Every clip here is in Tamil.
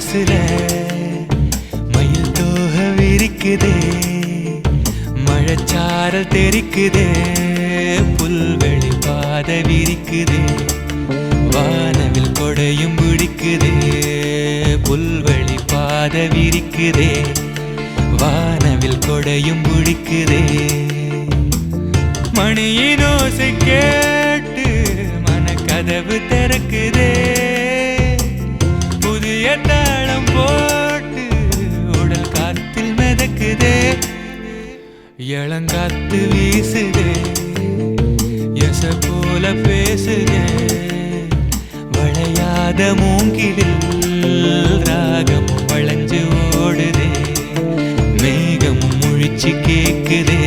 மனசுல மயில் தோக விரிக்குதே, மழைச்சாரல் தெரிக்குதே, புல்வெளி பாத விரிக்குதே, வானவில் கொடையும் பிடிக்குதே, புல்வெளி பாத விரிக்குதே, வானவில் கொடையும் பிடிக்குதே. மணியின் ஓசை கேட்டு மனக்கதவு திறக்குதே, புதிய தாளம் போட்டு உடல் காத்தில் மிதக்குதே. இளங்காத்து வீசுதே, எச போல பேசுதே, வளையாத மூங்கிலில் ராகமும் வளைஞ்சு ஓடுதே, மேகமும் முழிச்சு கேக்குதே.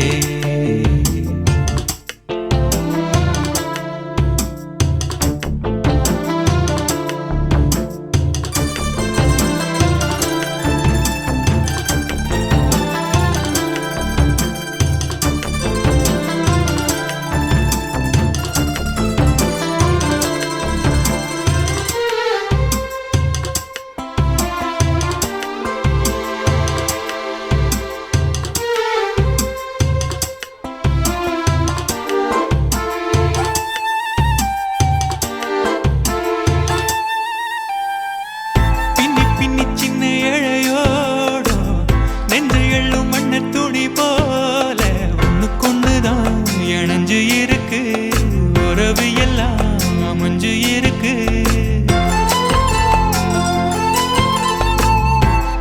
உறவு எல்லாம் அமைஞ்சு இருக்கு,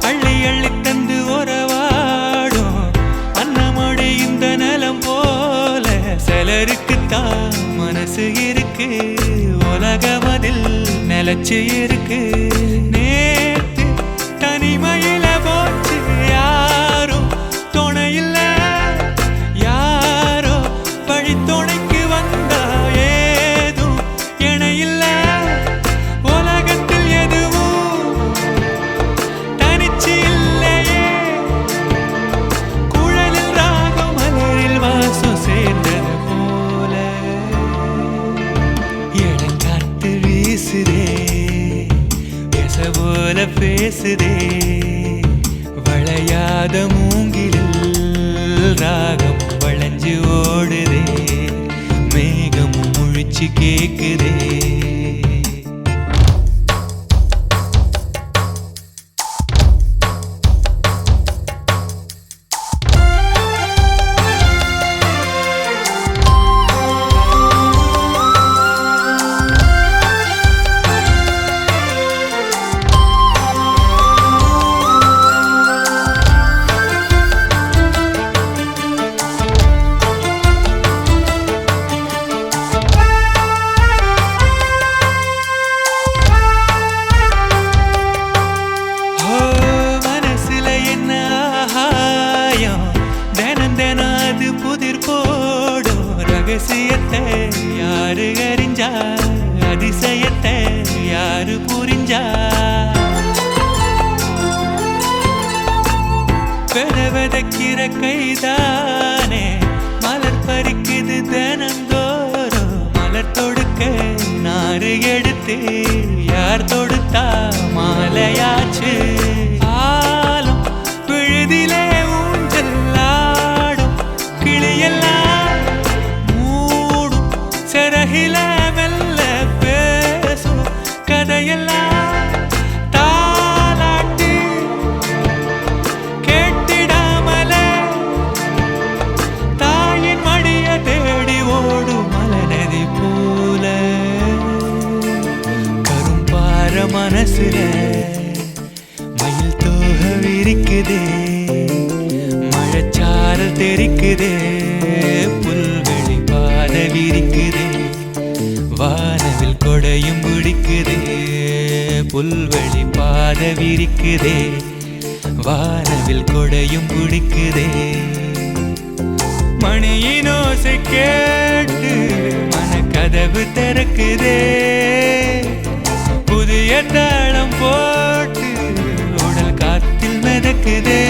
அள்ளி அள்ளி தந்து உறவாடும் அன்னமொழி இந்த நிலம் போல சிலருக்குத்தான் மனசு இருக்கு, உலகம் அதில் நிலச்சு இருக்கு. நேத்து தனிமையில போச்சு யாரும் துணையில்ல, யாரோ வழி துணைக்கு போல பேசுதே, வளையாத மூங்கிலில் ராகம் வளைஞ்சு ஓடுதே, மேகமும் முழிச்சு கேக்குதே. ரகசியத்தை யாரு அறிஞ்சா, அதிசயத்தை யாரு புரிஞ்சா, விதக்கிற கைதானே மலர் பறிக்குது தினந்தோறும், மலர் தொடுக்க நாறு எடுத்து யார் தொடுத்தா மாலையாச்சு. ஆலம் விழுதிலே ஊஞ்சல் ஆடும் கிளியெல்லாம் சிறகில மெல்ல பேசும் கதையெல்லாம் தாலாட்டி கேட்டிடாமலே தாயின் மடிய தேடி ஓடும் மலநதி போல. கரும்பார மனசுல மயில் தோக விரிக்குதே, மழைச்சாரல் தெரிக்குதே, புல்வெளி பாத விரிக்குதே, வானவில் கொடையும் பிடிக்குதே, புல்வெளி பாத விரிக்குதே, வானவில் கொடையும் பிடிக்குதே. மணியின் ஓசை கேட்டு மனக்கதவு திறக்குதே, புதிய தாளம் போட்டு உடல் காத்தில் மிதக்குதே.